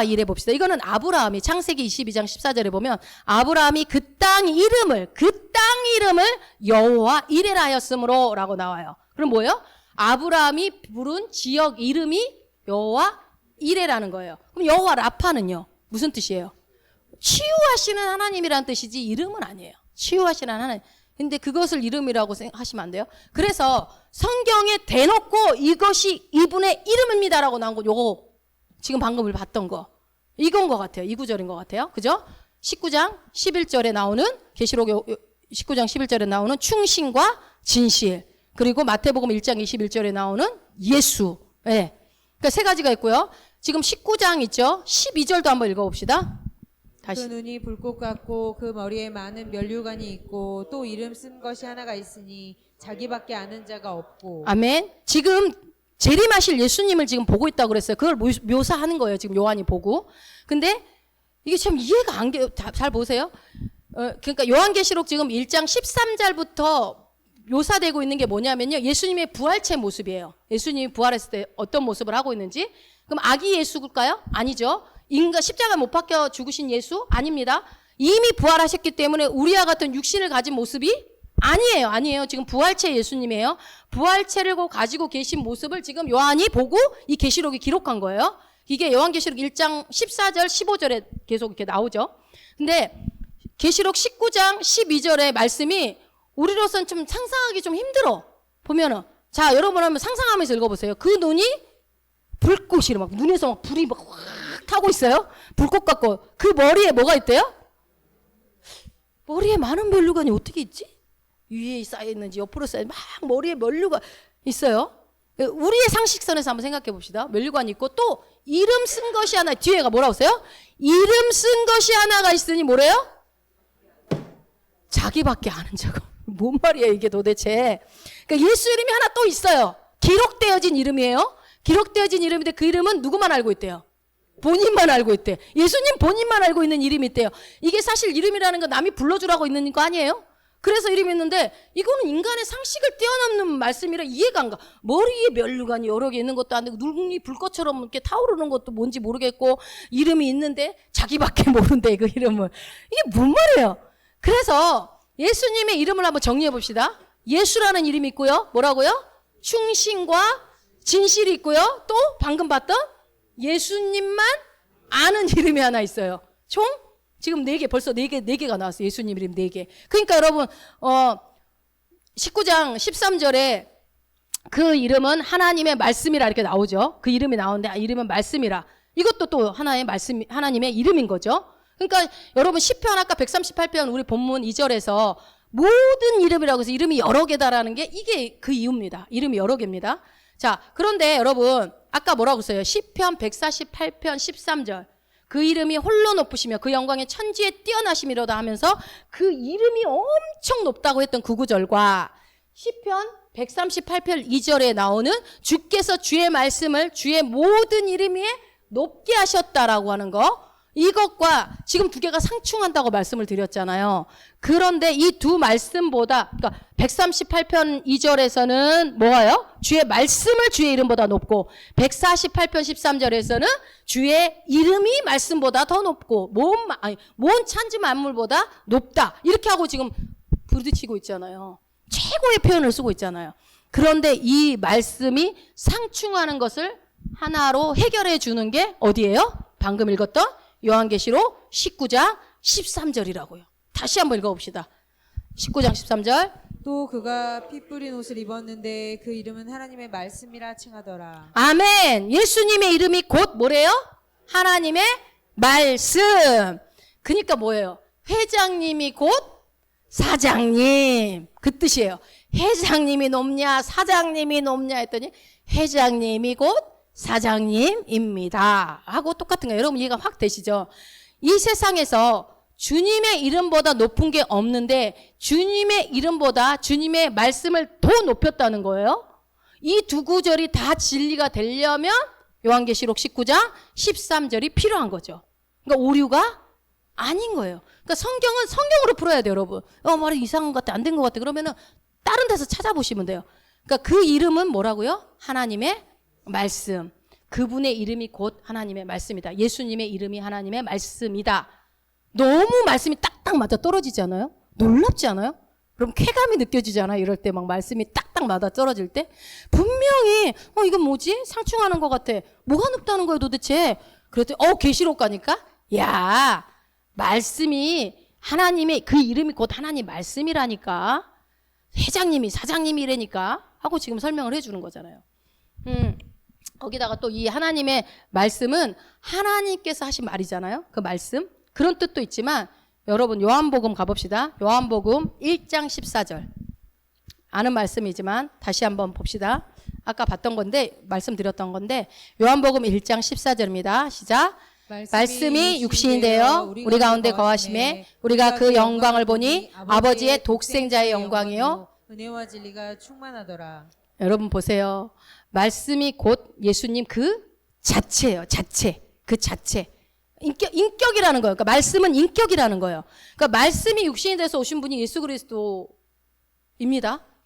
이레 봅시다. 이거는 아브라함이 창세기 22장 14절에 보면 아브라함이 그 땅 이름을 여호와 이레라 하였으므로 라고 나와요. 그럼 뭐예요? 아브라함이 부른 지역 이름이 여호와 이레라는 거예요. 그럼 여호와 라파는요? 무슨 뜻이에요? 치유하시는 하나님이라는 뜻이지 이름은 아니에요. 치유하시는 하나님. 근데 그것을 이름이라고 하시면 안 돼요. 그래서 성경에 대놓고 이것이 이분의 이름입니다라고 나온 거 요거 지금 방금 봤던 거 이건 것 같아요. 이 구절인 것 같아요. 그죠? 19장 11절에 나오는 계시록 19장 11절에 나오는 충신과 진실 그리고 마태복음 1장 21절에 나오는 예수. 네. 그러니까 3가지가 있고요. 지금 19장 있죠? 12절도 한번 읽어봅시다. 다시. 그 눈이 불꽃 같고 그 머리에 많은 면류관이 있고 또 이름 쓴 것이 하나가 있으니 자기밖에 아는 자가 없고. 아멘. 지금 재림하실 예수님을 지금 보고 있다고 그랬어요. 그걸 묘사하는 거예요. 지금 요한이 보고. 근데 이게 참 이해가 안 돼요. 잘 보세요. 그러니까 요한계시록 지금 1장 13절부터 묘사되고 있는 게 뭐냐면요. 예수님의 부활체 모습이에요. 예수님이 부활했을 때 어떤 모습을 하고 있는지. 그럼 아기 예수일까요? 아니죠. 십자가 못 박혀 죽으신 예수? 아닙니다. 이미 부활하셨기 때문에 우리와 같은 육신을 가진 모습이 아니에요. 지금 부활체 예수님이에요. 부활체를 가지고 계신 모습을 지금 요한이 보고 이 계시록이 기록한 거예요. 이게 요한계시록 1장 14절, 15절에 계속 이렇게 나오죠. 근데 계시록 19장 12절의 말씀이 우리로서는 좀 상상하기 좀 힘들어. 보면은 자, 여러분 한번 상상하면서 읽어보세요. 그 눈이 불꽃이 막 눈에서 막 불이 막 확 타고 있어요. 불꽃 같고 그 머리에 뭐가 있대요? 머리에 많은 면류관이 어떻게 있지? 위에 쌓여 있는지 옆으로 쌓여 막 머리에 면류관 있어요. 우리의 상식선에서 한번 생각해 봅시다. 면류관이 있고 또 이름 쓴 것이 하나, 뒤에가 뭐라고 써요? 이름 쓴 것이 하나가 있으니 뭐래요? 자기밖에 아는 자가. 뭔 말이야 이게 도대체. 그러니까 예수 이름이 하나 또 있어요. 기록되어진 이름이에요. 기록되어진 이름인데 그 이름은 누구만 알고 있대요? 본인만 알고 있대. 예수님 본인만 알고 있는 이름이 있대요. 이게 사실 이름이라는 건 남이 불러주라고 있는 거 아니에요? 그래서 이름이 있는데 이거는 인간의 상식을 뛰어넘는 말씀이라 이해가 안 가. 머리에 면류관이 여러 개 있는 것도 안 되고 눈이 불꽃처럼 이렇게 타오르는 것도 뭔지 모르겠고 이름이 있는데 자기밖에 모른대 그 이름을. 이게 뭔 말이에요? 그래서 예수님의 이름을 한번 정리해 봅시다. 예수라는 이름이 있고요. 뭐라고요? 충신과 진실이 있고요. 또 방금 봤던 예수님만 아는 이름이 하나 있어요. 총 지금 4개, 벌써 4개가 나왔어요. 예수님 이름 4개. 그러니까 여러분, 19장 13절에 그 이름은 하나님의 말씀이라 이렇게 나오죠. 그 이름이 나오는데, 이름은 말씀이라. 이것도 또 하나의 말씀, 하나님의 이름인 거죠. 그러니까 여러분, 시편 아까 138편 우리 본문 2절에서 모든 이름이라고 해서 이름이 여러 개다라는 게 이게 그 이유입니다. 이름이 여러 개입니다. 자, 그런데 여러분, 아까 뭐라고 써요? 시편 148편 13절. 그 이름이 홀로 높으시며 그 영광의 천지에 뛰어나심이로다 하면서 그 이름이 엄청 높다고 했던 그 구절과 시편 138편 2절에 나오는 주께서 주의 말씀을 주의 모든 이름 위에 높게 하셨다라고 하는 거, 이것과 지금 두 개가 상충한다고 말씀을 드렸잖아요. 그런데 이 두 말씀보다, 그러니까 138편 2절에서는 뭐예요? 주의 말씀을 주의 이름보다 높고 148편 13절에서는 주의 이름이 말씀보다 더 높고 모든 찬지 만물보다 높다. 이렇게 하고 지금 부딪히고 있잖아요. 최고의 표현을 쓰고 있잖아요. 그런데 이 말씀이 상충하는 것을 하나로 해결해 주는 게 어디예요? 방금 읽었던 요한계시록 19장 13절이라고요. 다시 한번 읽어봅시다. 19장 13절. 또 그가 피 뿌린 옷을 입었는데 그 이름은 하나님의 말씀이라 칭하더라. 아멘. 예수님의 이름이 곧 뭐래요? 하나님의 말씀. 그러니까 뭐예요? 회장님이 곧 사장님. 그 뜻이에요. 회장님이 높냐 사장님이 높냐 했더니 회장님이 곧 사장님입니다. 하고 똑같은 거예요. 여러분 이해가 확 되시죠? 이 세상에서 주님의 이름보다 높은 게 없는데 주님의 이름보다 주님의 말씀을 더 높였다는 거예요. 이 두 구절이 다 진리가 되려면 요한계시록 19장 13절이 필요한 거죠. 그러니까 오류가 아닌 거예요. 그러니까 성경은 성경으로 풀어야 돼요, 여러분. 말이 이상한 것 같아, 안 된 것 같아. 그러면은 다른 데서 찾아보시면 돼요. 그러니까 그 이름은 뭐라고요? 하나님의 말씀. 그분의 이름이 곧 하나님의 말씀이다. 예수님의 이름이 하나님의 말씀이다. 너무 말씀이 딱딱 맞아 떨어지지 않아요? 놀랍지 않아요? 그럼 쾌감이 느껴지지 않아요? 이럴 때 막 말씀이 딱딱 맞아 떨어질 때 분명히 이건 뭐지? 상충하는 것 같아. 뭐가 높다는 거예요 도대체? 그랬더니 계시록 가니까 야 말씀이 하나님의 그 이름이 곧 하나님 말씀이라니까 회장님이 사장님이라니까 하고 지금 설명을 해주는 거잖아요. 거기다가 또 이 하나님의 말씀은 하나님께서 하신 말이잖아요. 그 말씀. 그런 뜻도 있지만 여러분 요한복음 가봅시다. 요한복음 1장 14절. 아는 말씀이지만 다시 한번 봅시다. 아까 봤던 건데 말씀드렸던 건데 요한복음 1장 14절입니다. 시작. 말씀이 육신이 되어 우리 가운데 거하심에 우리가 그 영광을 보니 아버지의 독생자의 영광이요 은혜와 진리가 충만하더라. 여러분 보세요. 말씀이 곧 예수님 그 자체예요. 자체. 그 자체. 인격이라는 거예요. 그러니까 말씀은 인격이라는 거예요. 그러니까 말씀이 육신이 돼서 오신 분이 예수 그리스도입니다.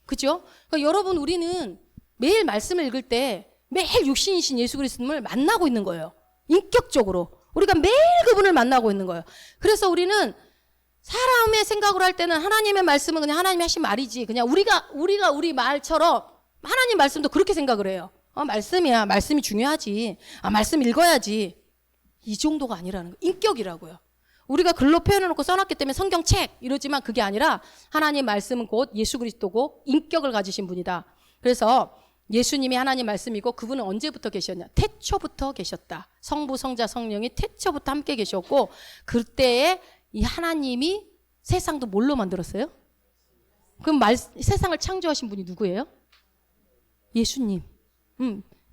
그죠? 그러니까 여러분 우리는 매일 말씀을 읽을 때 매일 육신이신 예수 그리스도를 만나고 있는 거예요. 인격적으로. 우리가 매일 그분을 만나고 있는 거예요. 그래서 우리는 사람의 생각으로 할 때는 하나님의 말씀은 그냥 하나님이 하신 말이지. 그냥 우리가 우리 말처럼 하나님 말씀도 그렇게 생각을 해요. 말씀이야. 말씀이 중요하지. 말씀 읽어야지. 이 정도가 아니라는 거예요. 인격이라고요. 우리가 글로 표현해놓고 써놨기 때문에 성경책 이러지만 그게 아니라 하나님 말씀은 곧 예수 그리스도고 인격을 가지신 분이다. 그래서 예수님이 하나님 말씀이고 그분은 언제부터 계셨냐? 태초부터 계셨다. 성부, 성자, 성령이 태초부터 함께 계셨고 그때에 이 하나님이 세상도 뭘로 만들었어요? 그럼 세상을 창조하신 분이 누구예요? 예수님.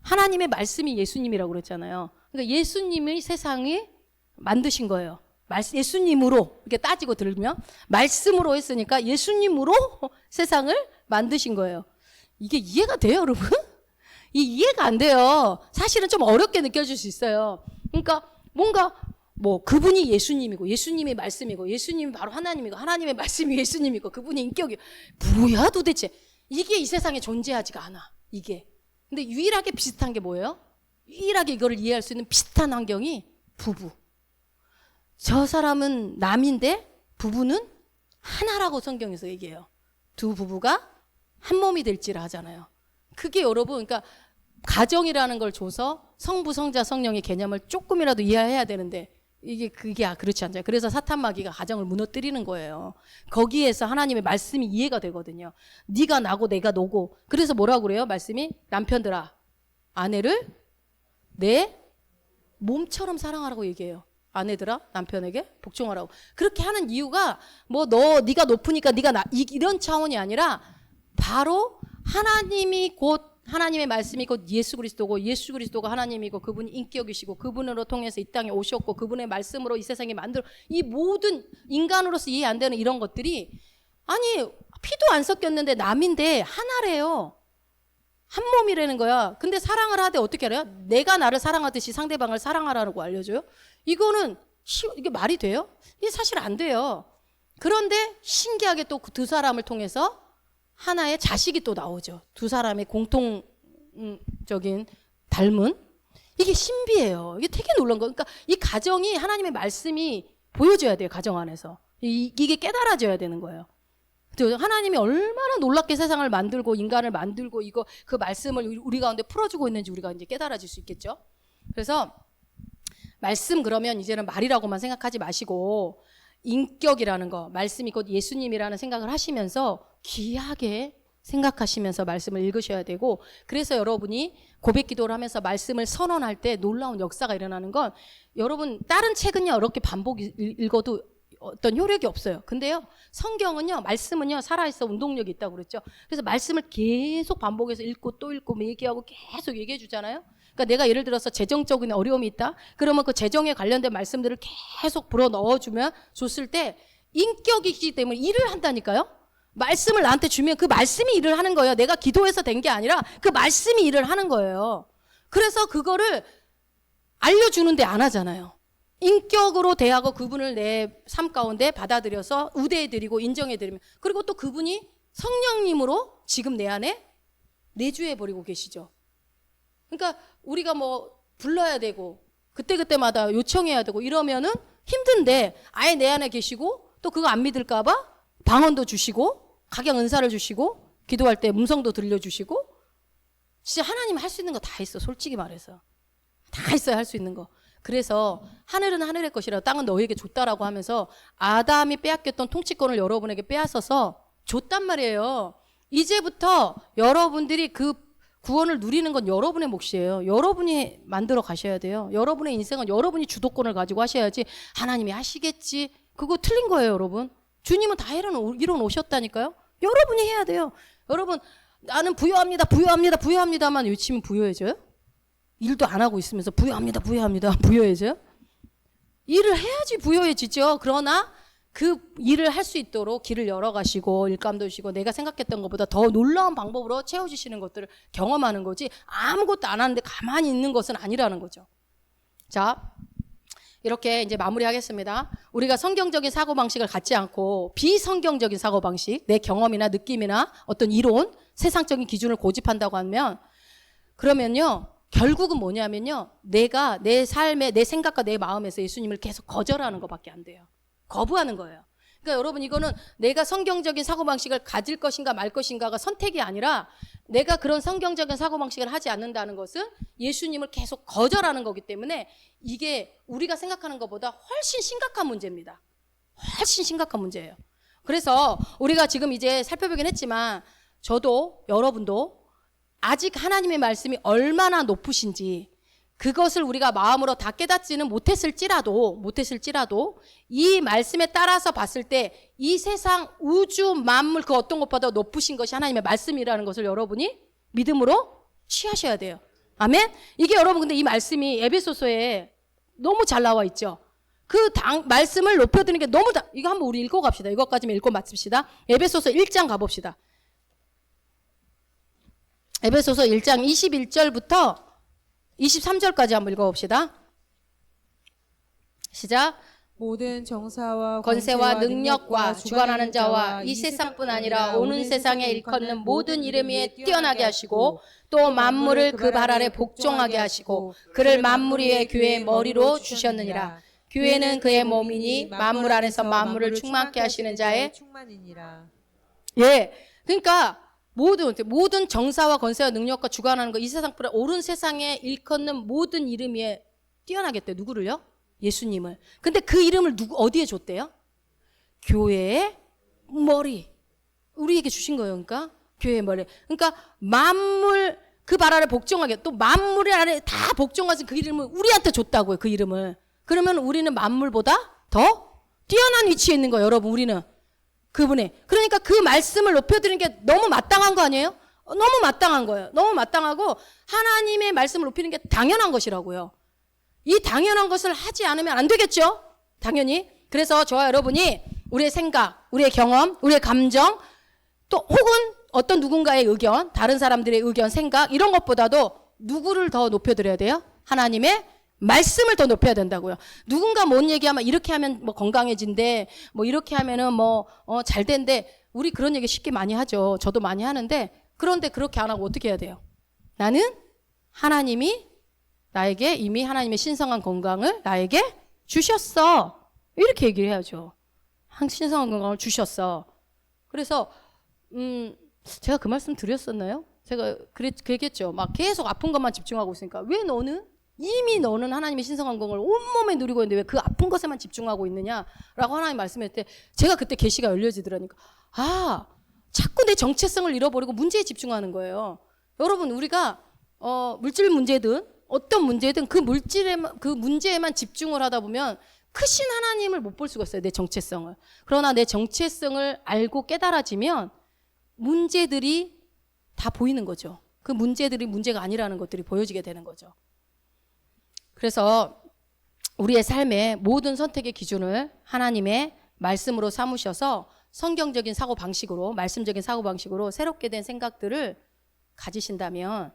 하나님의 말씀이 예수님이라고 그랬잖아요. 그러니까 예수님이 세상이 만드신 거예요. 예수님으로 이렇게 따지고 들면 말씀으로 했으니까 예수님으로 세상을 만드신 거예요. 이게 이해가 돼요, 여러분? 이해가 안 돼요. 사실은 좀 어렵게 느껴질 수 있어요. 그러니까 뭔가 뭐 그분이 예수님이고 예수님이 말씀이고 예수님이 바로 하나님이고 하나님의 말씀이 예수님이고 그분이 인격이 뭐야 도대체. 이게 이 세상에 존재하지가 않아. 이게. 근데 유일하게 비슷한 게 뭐예요? 유일하게 이거를 이해할 수 있는 비슷한 환경이 부부. 저 사람은 남인데 부부는 하나라고 성경에서 얘기해요. 두 부부가 한 몸이 될지라 하잖아요. 그게 여러분 그러니까 가정이라는 걸 줘서 성부, 성자, 성령의 개념을 조금이라도 이해해야 되는데 이게 그게 그렇지 않잖아요. 그래서 사탄 마귀가 가정을 무너뜨리는 거예요. 거기에서 하나님의 말씀이 이해가 되거든요. 네가 나고 내가 너고. 그래서 뭐라고 그래요? 말씀이 남편들아 아내를 내 몸처럼 사랑하라고 얘기해요. 아내들아 남편에게 복종하라고. 그렇게 하는 이유가 뭐 네가 높으니까 네가 이런 차원이 아니라 바로 하나님이 곧 하나님의 말씀이 곧 예수 그리스도고 예수 그리스도가 하나님이고 그분이 인격이시고 그분으로 통해서 이 땅에 오셨고 그분의 말씀으로 이 세상에 만들어 이 모든 인간으로서 이해 안 되는 이런 것들이 아니 피도 안 섞였는데 남인데 하나래요. 한 몸이라는 거야. 근데 사랑을 하되 어떻게 알아요? 내가 나를 사랑하듯이 상대방을 사랑하라고 알려줘요? 이거는 이게 말이 돼요? 이게 사실 안 돼요. 그런데 신기하게 또 두 사람을 통해서 하나의 자식이 또 나오죠. 두 사람의 공통적인 닮은. 이게 신비해요. 이게 되게 놀라운 거. 그러니까 이 가정이 하나님의 말씀이 보여줘야 돼요. 가정 안에서. 이게 깨달아져야 되는 거예요. 하나님이 얼마나 놀랍게 세상을 만들고 인간을 만들고 그 말씀을 우리 가운데 풀어주고 있는지 우리가 이제 깨달아질 수 있겠죠. 그래서 말씀 그러면 이제는 말이라고만 생각하지 마시고 인격이라는 거, 말씀이 곧 예수님이라는 생각을 하시면서 귀하게 생각하시면서 말씀을 읽으셔야 되고 그래서 여러분이 고백 기도를 하면서 말씀을 선언할 때 놀라운 역사가 일어나는 건 여러분 다른 책은요 이렇게 반복 읽어도 어떤 효력이 없어요. 근데요 성경은요 말씀은요 살아있어 운동력이 있다고 그랬죠. 그래서 말씀을 계속 반복해서 읽고 또 읽고 얘기하고 계속 얘기해 주잖아요. 그러니까 내가 예를 들어서 재정적인 어려움이 있다. 그러면 그 재정에 관련된 말씀들을 계속 불어 넣어주면 줬을 때 인격이기 때문에 일을 한다니까요. 말씀을 나한테 주면 그 말씀이 일을 하는 거예요. 내가 기도해서 된 게 아니라 그 말씀이 일을 하는 거예요. 그래서 그거를 알려주는데 안 하잖아요. 인격으로 대하고 그분을 내 삶 가운데 받아들여서 우대해드리고 인정해드리면 그리고 또 그분이 성령님으로 지금 내 안에 내주해버리고 계시죠. 그러니까 우리가 뭐 불러야 되고 그때그때마다 요청해야 되고 이러면은 힘든데 아예 내 안에 계시고 또 그거 안 믿을까봐 방언도 주시고 각양 은사를 주시고 기도할 때 음성도 들려주시고 진짜 하나님 할 수 있는 거 다 있어. 솔직히 말해서 다 있어요. 할 수 있는 거. 그래서 하늘은 하늘의 것이라 땅은 너희에게 줬다라고 하면서 아담이 빼앗겼던 통치권을 여러분에게 빼앗아서 줬단 말이에요. 이제부터 여러분들이 그 구원을 누리는 건 여러분의 몫이에요. 여러분이 만들어 가셔야 돼요. 여러분의 인생은 여러분이 주도권을 가지고 하셔야지 하나님이 하시겠지. 그거 틀린 거예요, 여러분. 주님은 다 이뤄 놓으셨다니까요. 여러분이 해야 돼요. 여러분 나는 부요합니다, 부요합니다, 부요합니다만 외치면 부요해져요? 일도 안 하고 있으면서 부요합니다, 부요합니다, 부요해져요? 일을 해야지 부요해지죠. 그러나 그 일을 할 수 있도록 길을 열어가시고 일감도 주시고 내가 생각했던 것보다 더 놀라운 방법으로 채워주시는 것들을 경험하는 거지 아무것도 안 하는데 가만히 있는 것은 아니라는 거죠. 자, 이렇게 이제 마무리하겠습니다. 우리가 성경적인 사고방식을 갖지 않고 비성경적인 사고방식, 내 경험이나 느낌이나 어떤 이론, 세상적인 기준을 고집한다고 하면 그러면요 결국은 뭐냐면요 내가 내 삶에 내 생각과 내 마음에서 예수님을 계속 거절하는 것밖에 안 돼요. 거부하는 거예요. 그러니까 여러분 이거는 내가 성경적인 사고방식을 가질 것인가 말 것인가가 선택이 아니라 내가 그런 성경적인 사고방식을 하지 않는다는 것은 예수님을 계속 거절하는 거기 때문에 이게 우리가 생각하는 것보다 훨씬 심각한 문제입니다. 훨씬 심각한 문제예요. 그래서 우리가 지금 이제 살펴보긴 했지만 저도 여러분도 아직 하나님의 말씀이 얼마나 높으신지 그것을 우리가 마음으로 다 깨닫지는 못했을지라도 이 말씀에 따라서 봤을 때 이 세상 우주 만물 그 어떤 것보다 높으신 것이 하나님의 말씀이라는 것을 여러분이 믿음으로 취하셔야 돼요. 아멘? 이게 여러분 근데 이 말씀이 에베소서에 너무 잘 나와 있죠. 말씀을 높여드리는 게 너무 이거 한번 우리 읽고 갑시다. 이것까지만 읽고 마칩시다. 에베소서 1장 가봅시다. 에베소서 1장 21절부터 23절까지 한번 읽어봅시다. 시작. 모든 정사와 권세와 능력과 주관하는 자와 이 세상뿐 아니라 오는 세상에 일컫는 모든 이름 위에 뛰어나게 하시고 또 만물을 그 발 아래 복종하게 하시고 그를 만물 위에 교회의 머리로 주셨느니라. 교회는 그의 몸이니 만물 안에서 만물을 충만케 하시는 자의 충만이니라. 예, 그러니까 모든 정사와 권세와 능력과 주관하는 거 이 세상뿐 아니라 오른 세상에 일컫는 모든 이름 위에 뛰어나겠대. 누구를요? 예수님을. 근데 그 이름을 어디에 줬대요? 교회의 머리. 우리에게 주신 거예요. 그러니까 교회의 머리. 그러니까 만물 그 발 아래 복종하게 또 만물 아래 다 복종하신 그 이름을 우리한테 줬다고요. 그 이름을. 그러면 우리는 만물보다 더 뛰어난 위치에 있는 거예요. 여러분 우리는. 그분의. 그러니까 그 말씀을 높여드리는 게 너무 마땅한 거 아니에요? 너무 마땅한 거예요. 너무 마땅하고 하나님의 말씀을 높이는 게 당연한 것이라고요. 이 당연한 것을 하지 않으면 안 되겠죠? 당연히. 그래서 저와 여러분이 우리의 생각, 우리의 경험, 우리의 감정, 또 혹은 어떤 누군가의 의견, 다른 사람들의 의견, 생각 이런 것보다도 누구를 더 높여드려야 돼요? 하나님의 말씀을 더 높여야 된다고요. 누군가 뭔 얘기하면 이렇게 하면 뭐 건강해진대, 뭐 이렇게 하면은 뭐 잘 된대. 우리 그런 얘기 쉽게 많이 하죠. 저도 많이 하는데 그런데 그렇게 안 하고 어떻게 해야 돼요? 나는 하나님이 나에게 이미 하나님의 신성한 건강을 나에게 주셨어. 이렇게 얘기를 해야죠. 신성한 건강을 주셨어. 그래서 제가 그 말씀 드렸었나요? 제가 그 얘기했죠. 막 계속 아픈 것만 집중하고 있으니까 왜 이미 너는 하나님의 신성한 건강을 온몸에 누리고 있는데 왜 그 아픈 것에만 집중하고 있느냐라고 하나님 말씀했을 때 제가 그때 계시가 열려지더라니까. 자꾸 내 정체성을 잃어버리고 문제에 집중하는 거예요. 여러분 우리가 물질 문제든 어떤 문제든 그 문제에만 집중을 하다 보면 크신 하나님을 못 볼 수가 있어요. 내 정체성을. 그러나 내 정체성을 알고 깨달아지면 문제들이 다 보이는 거죠. 그 문제들이 문제가 아니라는 것들이 보여지게 되는 거죠. 그래서 우리의 삶의 모든 선택의 기준을 하나님의 말씀으로 삼으셔서 성경적인 사고방식으로 말씀적인 사고방식으로 새롭게 된 생각들을 가지신다면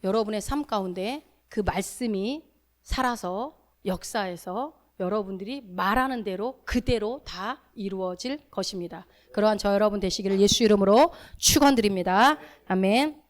여러분의 삶 가운데 그 말씀이 살아서 역사에서 여러분들이 말하는 대로 그대로 다 이루어질 것입니다. 그러한 저 여러분 되시기를 예수 이름으로 축원드립니다. 아멘.